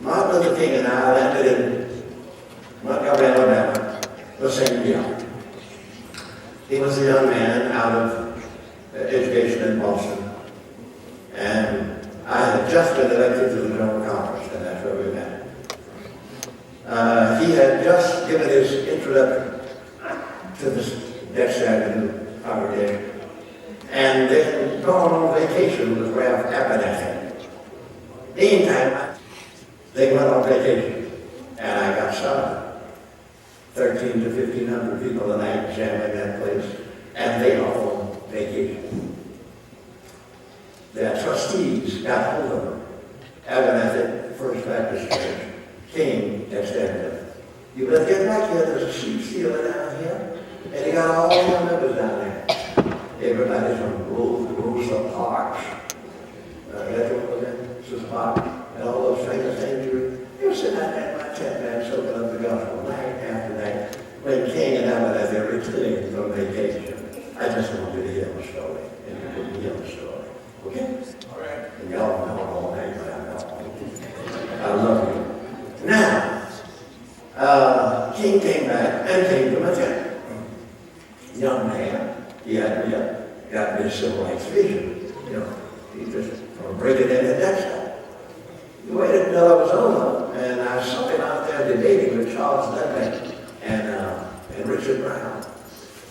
Martin Luther King and I landed in Montgomery, Alabama, the same year. He was a young man out of education in Boston, and I had just been elected to the General Conference, and that's where we met. He had just given his introduction to the Dexter Avenue congregation, and then gone on vacation with Ralph Abernathy. Meantime, they went on vacation, and I got started. 1,300 to 1,500 people a night jamming that place, and they all on vacation. Their trustees got hold of them. Abernathy, First Baptist Church, King, Dexter. You better get back here, there's a sheep stealer down here, and he got all the members down there. Everybody from Rosa Parks, Rosa Parks, and all those famous things. They were sitting out there in my tent, man, soaking up the gospel night after night, when King and Abernathy returned from vacation. I just want you to hear the story, and you couldn't hear the story. Okay? All right. And y'all know all night, but I know. I love you. Now, King came back and came to my tent. Young man, he had got this civil rights vision. You know, he just breaking in at that time. He waited until I was older, and I saw him out there debating with Charles Dudley and Richard Brown.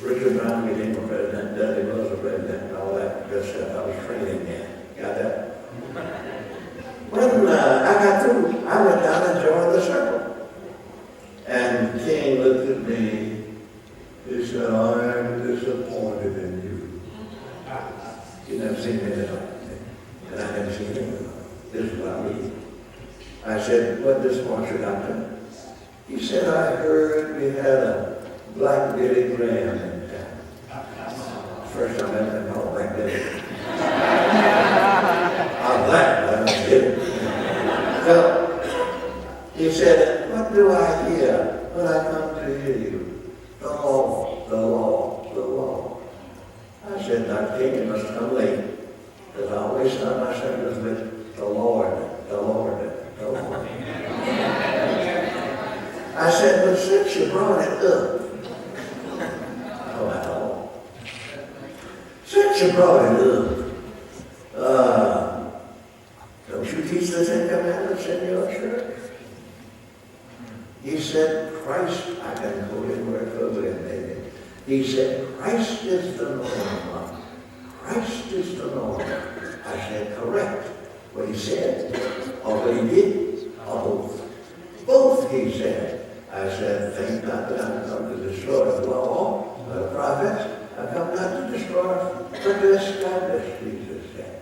Richard Brown became a president, Dudley was a president, and all that good stuff. I was training then. Got that? When I got through, I went down and joined the circle. And King looked at me. He said, I am disappointed in you. You never seen me at all. And I never seen him. This is what I mean. I said, what disappoints you, doctor? He said, I heard we had a Black Billy Graham in town. First time I ever been called Black Billy. I'm black, but I'm not kidding. So, he said, what do I hear when I come to hear you? The law, the law, the law. I said, Dr. King, you must come late, because I always start my sermons with the Lord, the Lord, the Lord. I said, but since you brought it up, oh, that's all. Since you brought it up, don't you teach the Ten Commandments in your church? He said, Christ, I can quote it word for word, maybe. He said, Christ is the norm. Christ is the norm. I said, correct. What he said, or what he did, or both. Both, he said. I said, thank God that I've come to destroy the law, the prophets. I've come not to destroy, but to establish, Jesus said.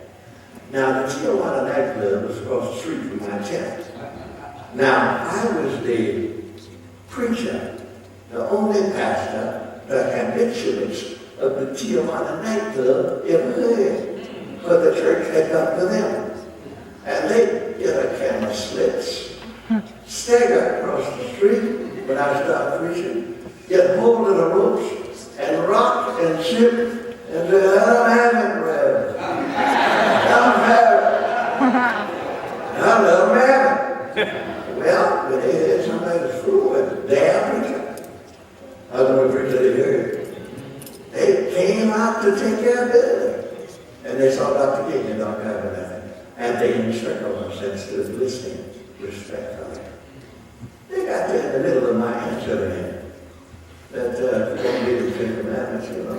Now, the Tijuana nightclub was across the street from my tent. Now, I was the preacher, the only pastor, the habituates of the Tijuana nightclub ever heard. But the church had come to them. And they get a camera slits, stagger across the street when I start preaching, get hold of the ropes, and rock and chip, and say, I don't have it, Rev. I don't have it. I don't have it. Well, when they heard somebody was fool with their preacher, other preacher they heard, they came out to take care of business. And they saw Dr. King and Dr. Abernathy. And they encircled us and stood listening respectfully. They got there in the middle of my answering that don't be the Ten Commandments, you know.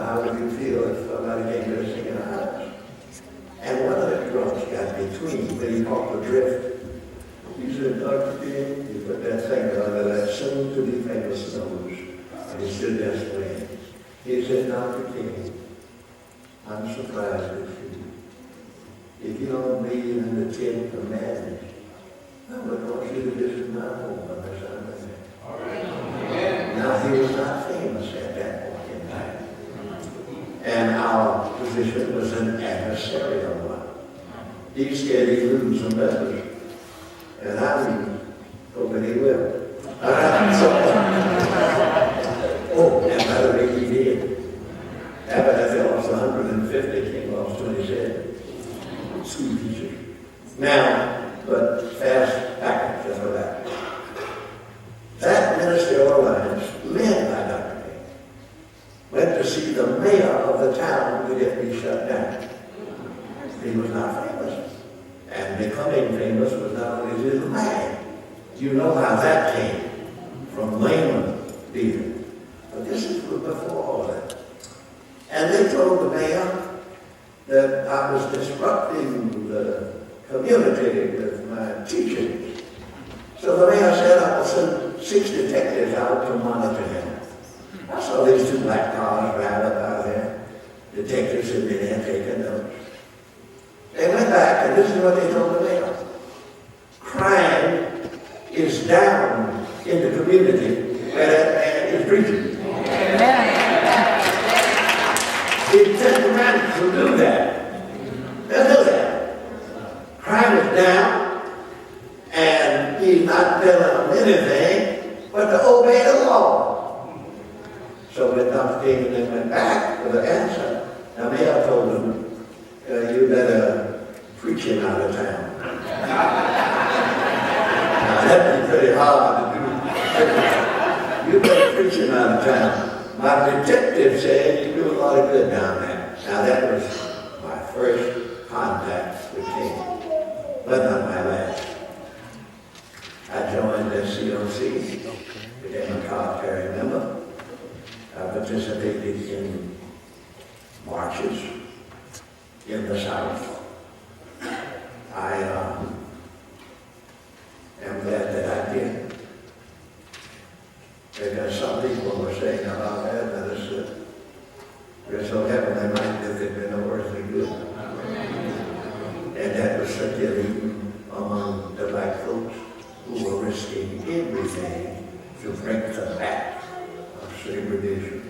How would you feel if somebody came to sing in a house? And one of the drums got between when he caught the drift. He said, Dr. King, you put that finger under that soon-to-be famous nose. And he stood there swaying. He said, Dr. King, I'm surprised at you. If you don't believe in the Ten Commandments, I would want you to visit my home on this island. All right. Now, he was not famous at that point in time. And our position was an adversarial one. He said he'd lose some members. And I'm hoping he will. All right. Oh, and by the way, he did. Abernathy lost 150, King lost 27. School teachers. Now, but fast backwards and back. That ministerial alliance, led by Dr. King, went to see the mayor of the town to get me shut down. He was not famous. And becoming famous was not only his man. You know how that came from layman being. But this is before all that. And they told the mayor that I was disrupting the community with my teaching. So the mayor said I will send 6 detectives out to monitor him. I saw these 2 black cars drive up out there. Detectives had been there taking notes. They went back, and this is what they told the mayor. Crime is down in the community where that man is preaching. It took a man to do that. They'll do that. Crime is down, and he's not telling them anything but to obey the law. So when Dr. King and them went back with the answer, the mayor told them, you better preach him out of town. Now that'd be pretty hard to do. You better preach him out of town. My detective said you do a lot of good down there. Now that was my first contact with King, but not my last. I joined SCOC, became a card-carrying member. I participated in marches in the South. I am glad that I did. Because some people were saying about Adventists that we're so heavenly minded that we're no earthly good. And that was circulating among the black folks who were risking everything to break the back of segregation.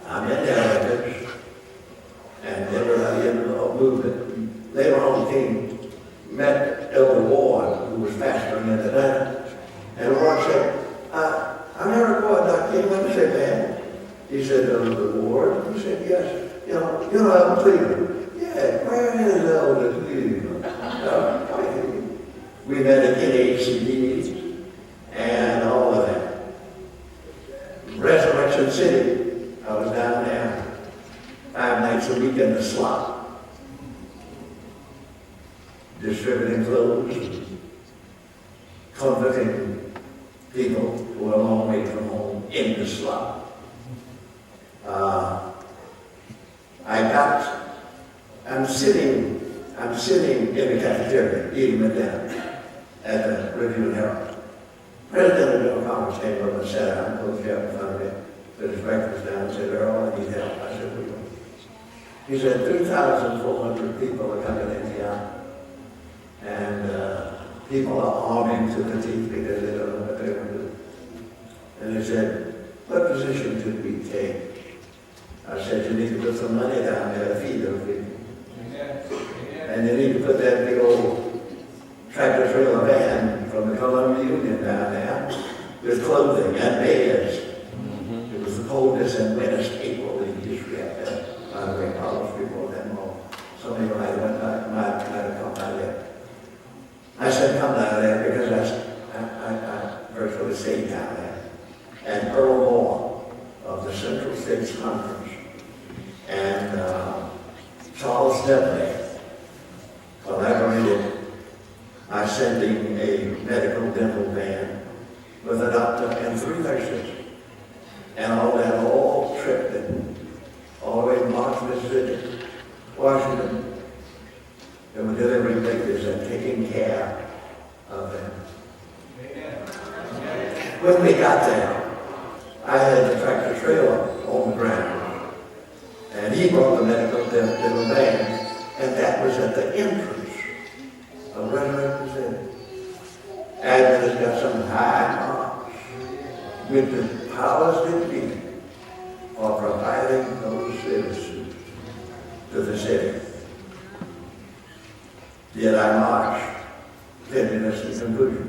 I'm in their records, and everybody in the movement. Later on, King met Elder Ward, who was pastoring at the time, and Ward said, I never called Dr. King. Let me say that. He said, Elder Ward. He said, yes. You know Elder Cleveland. Yeah, where is Elder Cleveland? We met at NACD and all of that. Resurrection City, I was down there 5 nights a week in the slop, distributing clothes, comforting people who were a long way from home in the slop. I'm sitting in the cafeteria eating with them at the Review and Herald. President of the General Conference came over and sat down, pulled me up in front of me, put his breakfast down, and said, Earl, I need help. I said, we will. He said, 3,400 people are coming in here, and people are arming to the teeth because they don't know what they're going to do. And he said, what position should we take? I said, you need to put some money down there to feed those people. And you need to put that big old tractor trailer van from the Columbia Union down there with clothing and beds. It was the coldest and wettest April in history out there. By the way, college people that more. Some people might have come by there. I said, come down there because I virtually stayed down there. And Earl Moore of the Central States Conference and Charles Dudley collaborated by sending a medical dental van with a doctor and 3 nurses. And all that all tripped in all the way to Marks, Mississippi, Washington. They were delivering babies and taking care of them. When we got there, I had the tractor trailer on the ground. And he brought the medical dental van, and that was at the entrance of Resurrection City. Adventist got some high marks with the powers that be for providing those services to the city. Yet I marched, 10 minutes to conclusion.